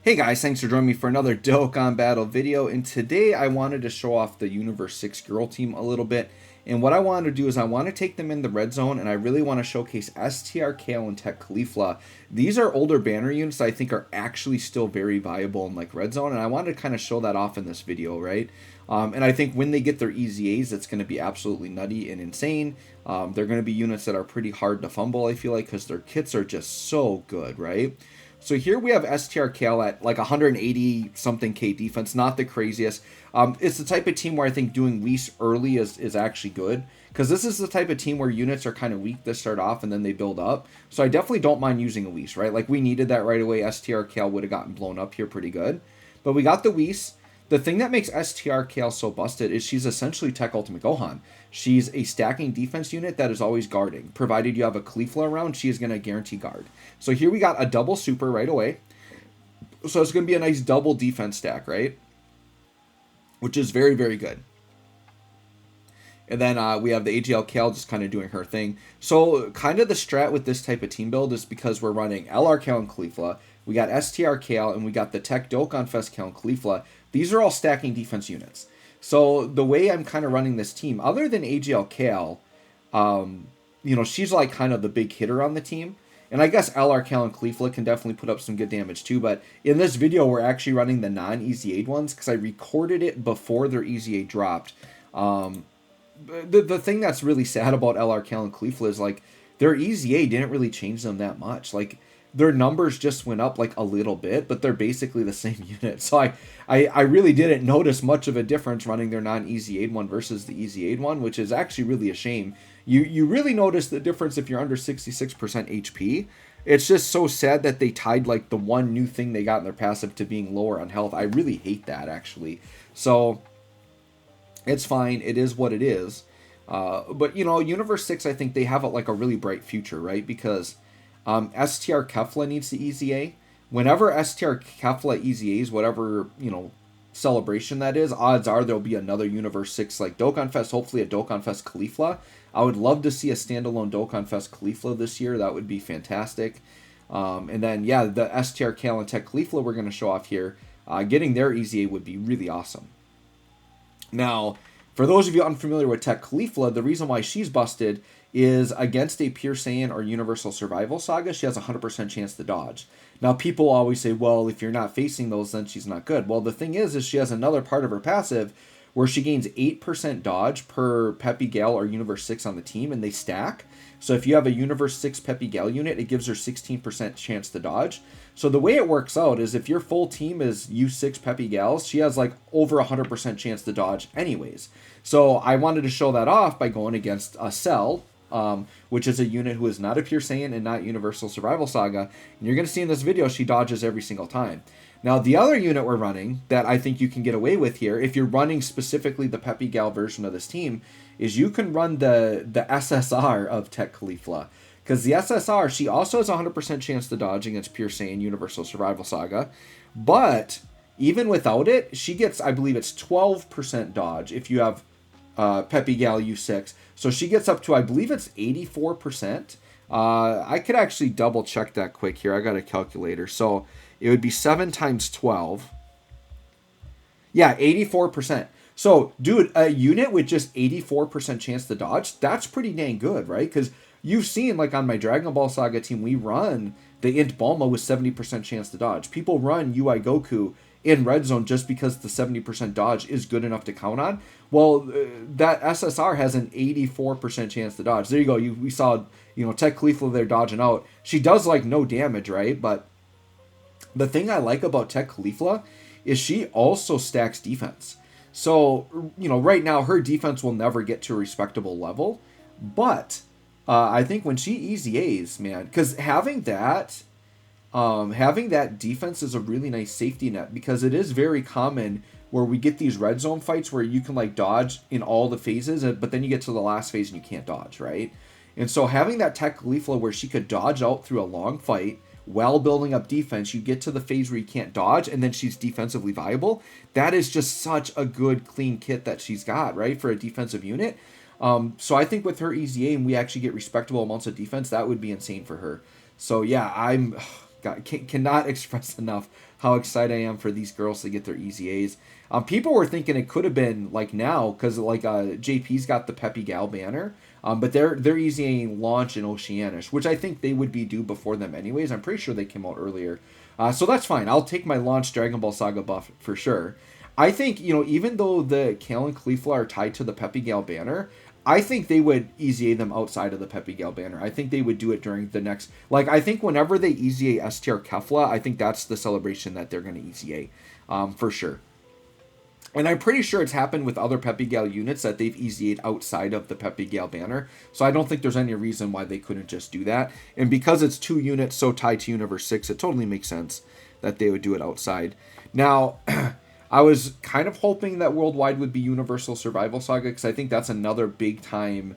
Hey guys, thanks for joining me for another Dokkan Battle video, and today I wanted to show off the Universe 6 girl team a little bit, and what I wanted to do is I want to take them in the red zone, and I really want to showcase STR, Kale, and Tech Caulifla. These are older banner units that I think are actually still very viable in like red zone, and I wanted to kind of show that off in this video, right? And I think when they get their EZAs, it's going to be absolutely nutty and insane. They're going to be units that are pretty hard to fumble, I feel like, because their kits are just so good, right? So here we have STR Kale at like 180 something K defense, not the craziest. It's the type of team where I think doing Weiss early is actually good, because this is the type of team where units are kind of weak to start off and then they build up. So I definitely don't mind using a Weiss, right? Like we needed that right away. STR Kale would have gotten blown up here pretty good. But we got the Weiss. The thing that makes STR Kale so busted is she's essentially Tech Ultimate Gohan. She's a stacking defense unit that is always guarding. Provided you have a Caulifla around, she is going to guarantee guard. So here we got a double super right away. So it's going to be a nice double defense stack, right? Which is very, very good. And then we have the AGL Kale just kind of doing her thing. So kind of the strat with this type of team build is because we're running LR Kale and Caulifla. We got STR Kale and we got the Tech Dokkan Fest Kale and Caulifla. These are all stacking defense units. So the way I'm kind of running this team, other than AGL Kale, you know, she's like kind of the big hitter on the team. And I guess LR Kale and Caulifla can definitely put up some good damage too. But in this video, we're actually running the non-EZA ones because I recorded it before their EZA dropped. The thing that's really sad about LR Kale and Caulifla is like their EZA didn't really change them that much. Like their numbers just went up like a little bit, but they're basically the same unit. So I really didn't notice much of a difference running their non-EZA one versus the EZA one, which is actually really a shame. You really notice the difference if you're under 66% HP. It's just so sad that they tied like the one new thing they got in their passive to being lower on health. I really hate that actually. So it's fine. It is what it is. But you know, Universe 6, I think they have like a really bright future, right? Because STR Kefla needs the EZA. Whenever STR Kefla EZAs, whatever, you know, celebration that is, odds are there'll be another Universe 6 like Dokkan Fest, hopefully a Dokkan Fest Caulifla. I would love to see a standalone Dokkan Fest Caulifla this year. That would be fantastic. And then, yeah, the STR Kale and Tech Caulifla we're going to show off here. Getting their EZA would be really awesome. Now, for those of you unfamiliar with Tech Caulifla, the reason why she's busted is against a Pure Saiyan or Universal Survival Saga, she has a 100% chance to dodge. Now, people always say, well, if you're not facing those, then she's not good. Well, the thing is she has another part of her passive where she gains 8% dodge per Peppy Gale or Universe 6 on the team, and they stack. So if you have a Universe 6 Peppy Gale unit, it gives her 16% chance to dodge. So the way it works out is if your full team is U6 Peppy Gals, she has like over 100% chance to dodge anyways. So I wanted to show that off by going against a Cell, which is a unit who is not a Pure Saiyan and not Universal Survival Saga. And you're going to see in this video, she dodges every single time. Now, the other unit we're running that I think you can get away with here, if you're running specifically the Peppy Gal version of this team, is you can run the SSR of Tech Caulifla. Because the SSR, she also has a 100% chance to dodge against Pure Saiyan Universal Survival Saga. But even without it, she gets, I believe it's 12% dodge if you have Peppy Gal U6. So she gets up to, I believe it's 84%. I could actually double check that quick here. I got a calculator. So it would be 7 times 12. Yeah, 84%. So, dude, a unit with just 84% chance to dodge, that's pretty dang good, right? Because you've seen, like, on my Dragon Ball Saga team, we run the Int Bulma with 70% chance to dodge. People run UI Goku in red zone just because the 70% dodge is good enough to count on. Well, that SSR has an 84% chance to dodge. There you go. We saw, you know, Tech Caulifla there dodging out. She does, like, no damage, right? But the thing I like about Tech Caulifla is she also stacks defense. So, you know, right now her defense will never get to a respectable level. But I think when she EZAs, man, because having that defense is a really nice safety net, because it is very common where we get these red zone fights where you can like dodge in all the phases, but then you get to the last phase and you can't dodge, right? And so having that Tech Caulifla where she could dodge out through a long fight while building up defense, you get to the phase where you can't dodge, and then she's defensively viable. That is just such a good, clean kit that she's got, right, for a defensive unit. So I think with her EZA and we actually get respectable amounts of defense, that would be insane for her. So yeah, cannot express enough how excited I am for these girls to get their EZAs. People were thinking it could have been like now because like JP's got the Peppy Gal banner, but they're EZA launch in Oceanish, which I think they would be due before them anyways. I'm pretty sure they came out earlier, so that's fine. I'll take my launch Dragon Ball Saga buff for sure. I think, you know, even though the Kale and Caulifla are tied to the Peppy Gal banner, I think they would EZA them outside of the Peppy Gal banner. I think they would do it during the next... Like, I think whenever they EZA STR Kefla, I think that's the celebration that they're going to EZA, for sure. And I'm pretty sure it's happened with other Peppy Gal units that they've EZA'd outside of the Peppy Gal banner. So I don't think there's any reason why they couldn't just do that. And because it's 2 units so tied to Universe 6, it totally makes sense that they would do it outside. Now... I was kind of hoping that Worldwide would be Universal Survival Saga because I think that's another big time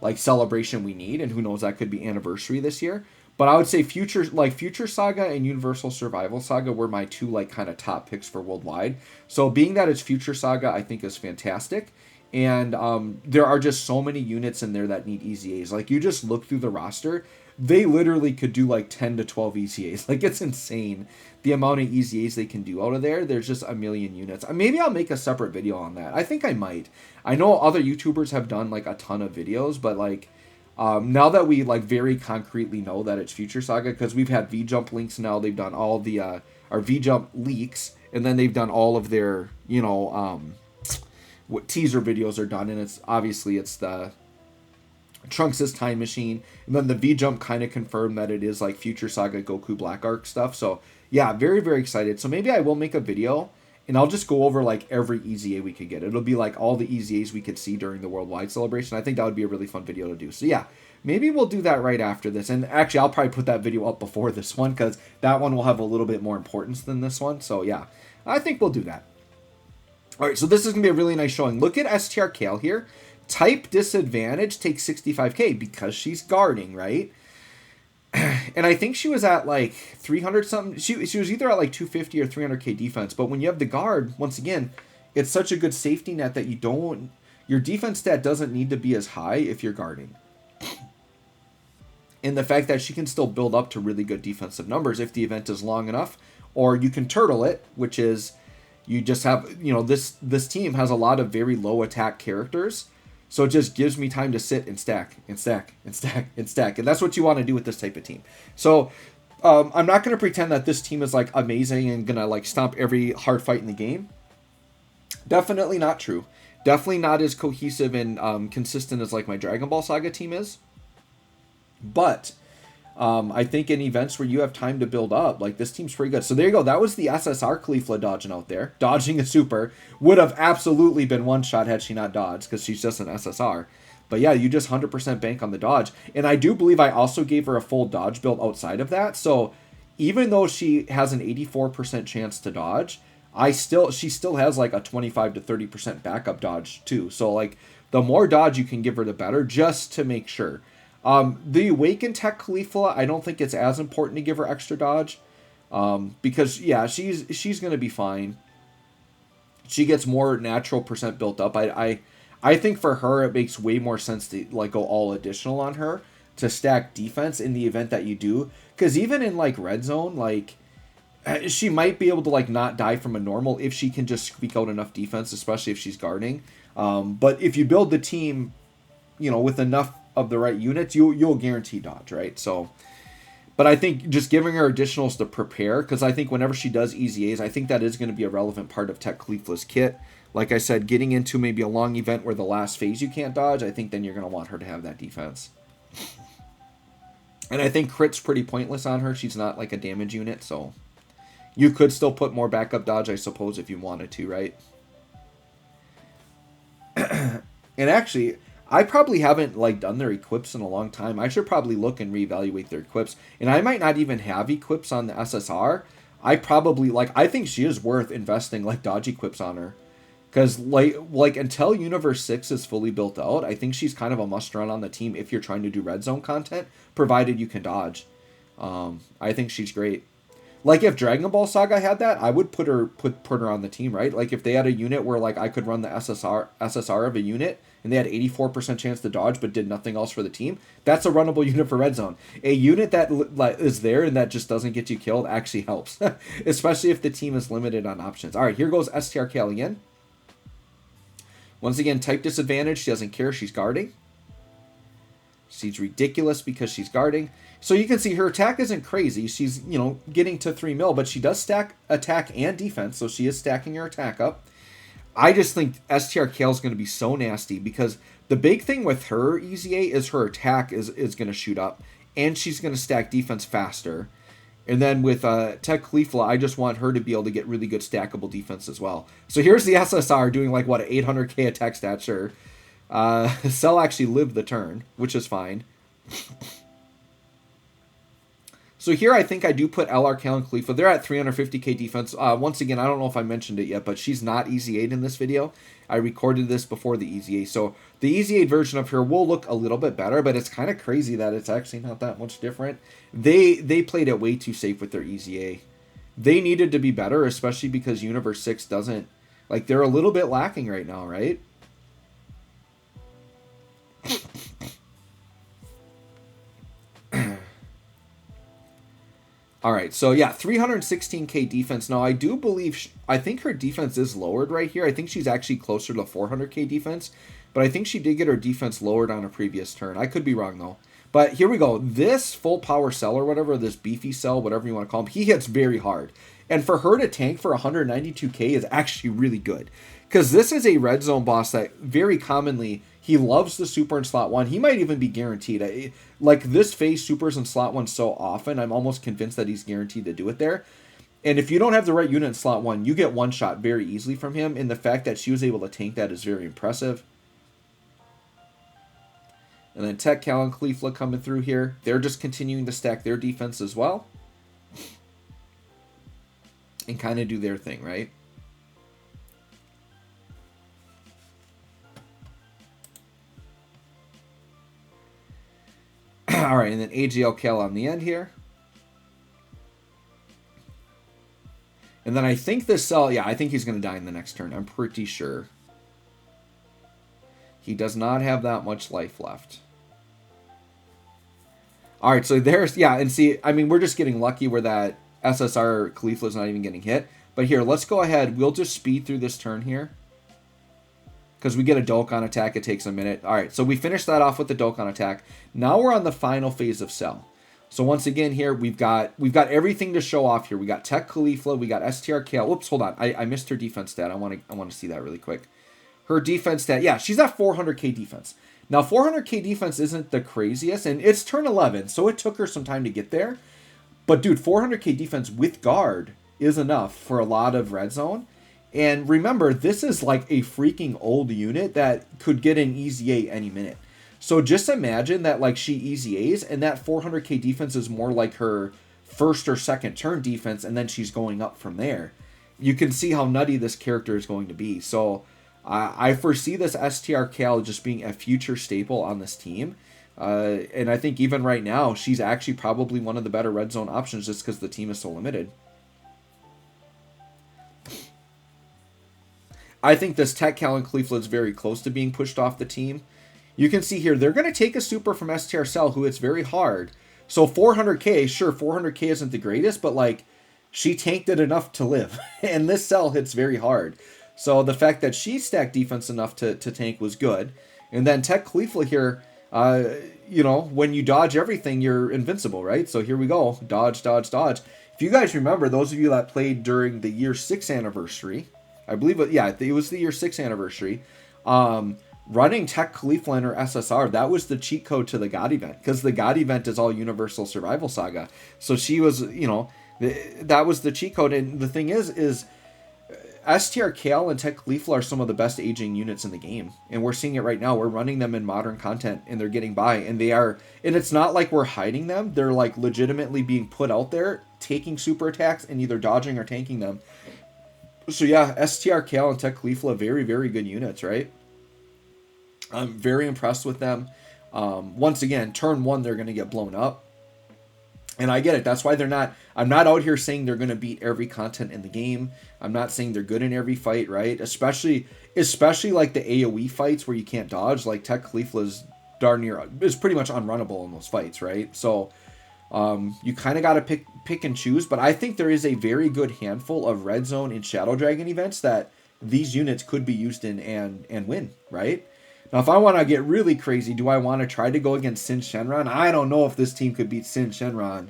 like celebration we need, and who knows, that could be Anniversary this year. But I would say Future Saga and Universal Survival Saga were my 2 like kind of top picks for Worldwide. So being that it's Future Saga, I think is fantastic. And there are just so many units in there that need EZAs. Like, you just look through the roster, they literally could do like 10 to 12 EZAs. Like, it's insane the amount of EZAs they can do out of there. There's just a million units. Maybe I'll make a separate video on that. I think I might. I know other YouTubers have done like a ton of videos, but like now that we like very concretely know that it's Future Saga, because we've had V-Jump links now, they've done all the our V-Jump leaks, and then they've done all of their, you know, what teaser videos are done, and it's obviously it's the Trunks' time machine, and then the V-Jump kind of confirmed that it is like Future Saga Goku Black Arc stuff. So yeah, very, very excited. So maybe I will make a video and I'll just go over like every EZA we could get. It'll be like all the EZAs we could see during the Worldwide celebration. I think that would be a really fun video to do. So yeah, maybe we'll do that right after this. And actually, I'll probably put that video up before this one because that one will have a little bit more importance than this one. So yeah, I think we'll do that. All right, so this is going to be a really nice showing. Look at STR Kale here. Type disadvantage takes 65k because she's guarding, right? And I think she was at like 300 something. She was either at like 250 or 300k defense. But when you have the guard, once again, it's such a good safety net that your defense stat doesn't need to be as high if you're guarding. And the fact that she can still build up to really good defensive numbers if the event is long enough, or you can turtle it, which is you just have, you know, this team has a lot of very low attack characters. So it just gives me time to sit and stack and stack and stack and stack. And that's what you want to do with this type of team. So I'm not going to pretend that this team is like amazing and going to like stomp every hard fight in the game. Definitely not true. Definitely not as cohesive and consistent as like my Dragon Ball Saga team is. But I think in events where you have time to build up, like this team's pretty good. So there you go. That was the SSR Caulifla dodging out there. Dodging a super. Would have absolutely been one shot had she not dodged because she's just an SSR. But yeah, you just 100% bank on the dodge. And I do believe I also gave her a full dodge build outside of that. So even though she has an 84% chance to dodge, she still has like a 25 to 30% backup dodge too. So like the more dodge you can give her, the better, just to make sure. The Awaken Tech Caulifla, I don't think it's as important to give her extra dodge. Because yeah, she's gonna be fine. She gets more natural percent built up. I think for her it makes way more sense to like go all additional on her to stack defense in the event that you do. Because even in like red zone, like she might be able to like not die from a normal if she can just squeak out enough defense, especially if she's guarding. But if you build the team, you know, with enough of the right units, you'll guarantee dodge, right? So, but I think just giving her additionals to prepare, because I think whenever she does EZAs, I think that is going to be a relevant part of Tech Caulifla's kit. Like I said, getting into maybe a long event where the last phase you can't dodge, I think then you're going to want her to have that defense. And I think crit's pretty pointless on her. She's not like a damage unit, so you could still put more backup dodge, I suppose, if you wanted to, right? And actually, I probably haven't like done their equips in a long time. I should probably look and reevaluate their equips. And I might not even have equips on the SSR. I think she is worth investing like dodge equips on her. Because like until Universe 6 is fully built out, I think she's kind of a must run on the team if you're trying to do red zone content, provided you can dodge. I think she's great. Like if Dragon Ball Saga had that, I would put her on the team, right? Like if they had a unit where like I could run the SSR of a unit and they had 84% chance to dodge but did nothing else for the team, that's a runnable unit for red zone. A unit that is there and that just doesn't get you killed actually helps, especially if the team is limited on options. All right, here goes STR Kale again. Once again, type disadvantage. She doesn't care. She's guarding. She's ridiculous because she's guarding. So you can see her attack isn't crazy. She's, you know, getting to 3 mil, but she does stack attack and defense, so she is stacking her attack up. I just think STR Kale is going to be so nasty because the big thing with her EZA is her attack is going to shoot up, and she's going to stack defense faster. And then with Tech Caulifla, I just want her to be able to get really good stackable defense as well. So here's the SSR doing like, what, 800k attack stat, sure. Cell actually lived the turn, which is fine. So here I think I do put LR, Kale, and Caulifla. They're at 350k defense. Once again, I don't know if I mentioned it yet, but she's not EZ8 in this video. I recorded this before the EZ8. So the EZ8 version of her will look a little bit better, but it's kind of crazy that it's actually not that much different. They played it way too safe with their EZA. They needed to be better, especially because Universe 6 doesn't... Like, they're a little bit lacking right now, right? All right, so yeah, 316k defense. Now, I do believe, I think her defense is lowered right here. I think she's actually closer to 400k defense, but I think she did get her defense lowered on a previous turn. I could be wrong, though. But here we go. This full power cell or whatever, this beefy cell, whatever you want to call him, he hits very hard. And for her to tank for 192k is actually really good. Because this is a red zone boss that very commonly, he loves the super in slot 1. He might even be guaranteed. Like, this phase supers in slot 1 so often, I'm almost convinced that he's guaranteed to do it there. And if you don't have the right unit in slot 1, you get one shot very easily from him. And the fact that she was able to tank that is very impressive. And then Tech, Kale, and Caulifla coming through here. They're just continuing to stack their defense as well. And kind of do their thing, right? All right, and then AGL Kale on the end here. And then I think this cell, yeah, I think he's going to die in the next turn. I'm pretty sure. He does not have that much life left. All right, so there's, yeah, and see, I mean, we're just getting lucky where that SSR Caulifla is not even getting hit. But here, let's go ahead. We'll just speed through this turn here. Because we get a DOKKAN attack, it takes a minute. All right, so we finished that off with the DOKKAN attack. Now we're on the final phase of Cell. So once again here, we've got everything to show off here. We got Tech Caulifla, we got STR Kale. Oops, hold on. I missed her defense stat. I want to see that really quick. Her defense stat, yeah, she's at 400k defense. Now 400k defense isn't the craziest, and it's turn 11, so it took her some time to get there. But dude, 400k defense with guard is enough for a lot of red zone. And remember, this is like a freaking old unit that could get an EZA any minute. So just imagine that like she EZAs and that 400k defense is more like her first or second turn defense, and then she's going up from there. You can see how nutty this character is going to be. So I foresee this STR Kale just being a future staple on this team. And I think even right now, she's actually probably one of the better red zone options just because the team is so limited. I think this Tech, Kale, and Caulifla is very close to being pushed off the team. You can see here, they're going to take a super from STR Cell, who it's very hard. So 400k, sure, 400k isn't the greatest, but like, she tanked it enough to live. And this Cell hits very hard. So the fact that she stacked defense enough to tank was good. And then Tech Caulifla here, you know, when you dodge everything, you're invincible, right? So here we go. Dodge, dodge, dodge. If you guys remember, those of you that played during the year 6 anniversary, I believe it, yeah, it was the year 6 anniversary. Running Tech Caulifla in her SSR, that was the cheat code to the God event, because the God event is all Universal Survival Saga. So she was, you know, that was the cheat code. And the thing is STR Kale and Tech Caulifla are some of the best aging units in the game. And we're seeing it right now. We're running them in modern content, and they're getting by. And they are, and it's not like we're hiding them. They're like legitimately being put out there, taking super attacks and either dodging or tanking them. So yeah, STR Kale and Tech Caulifla, very, very good units, right? I'm very impressed with them. Once again, turn 1, they're going to get blown up. And I get it. That's why they're not. I'm not out here saying they're going to beat every content in the game. I'm not saying they're good in every fight, right? Especially like the AoE fights where you can't dodge. Like Tech Caulifla is pretty much unrunnable in those fights, right? So you kind of got to pick and choose. But I think there is a very good handful of Red Zone and Shadow Dragon events that these units could be used in and win, right? Now, if I want to get really crazy, do I want to try to go against Sin Shenron? I don't know if this team could beat Sin Shenron.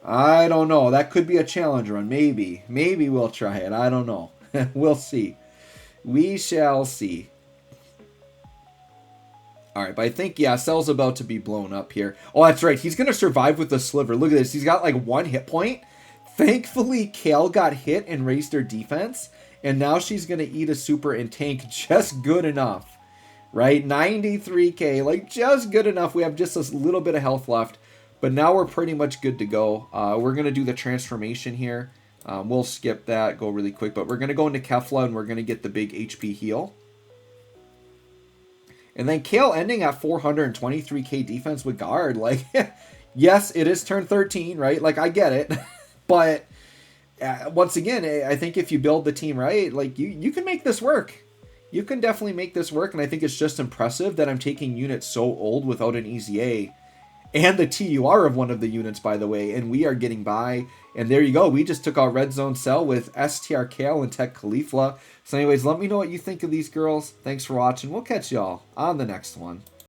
I don't know. That could be a challenge run. Maybe. Maybe we'll try it. I don't know. We'll see. We shall see. Alright, but I think, yeah, Cell's about to be blown up here. Oh, that's right. He's going to survive with the Sliver. Look at this. He's got like 1 hit point. Thankfully, Kale got hit and raised her defense. And now she's going to eat a super and tank just good enough. Right? 93k, like just good enough. We have just a little bit of health left, but now we're pretty much good to go. We're going to do the transformation here. We'll skip that, go really quick, but we're going to go into Kefla and we're going to get the big HP heal. And then Kale ending at 423k defense with guard. Like, yes, it is turn 13, right? Like, I get it. But once again, I think if you build the team right, like you can make this work. You can definitely make this work, and I think it's just impressive that I'm taking units so old without an EZA. And the TUR of one of the units, by the way, and we are getting by. And there you go. We just took out Red Zone Cell with STR Kale and Tech Caulifla. So anyways, let me know what you think of these girls. Thanks for watching. We'll catch y'all on the next one.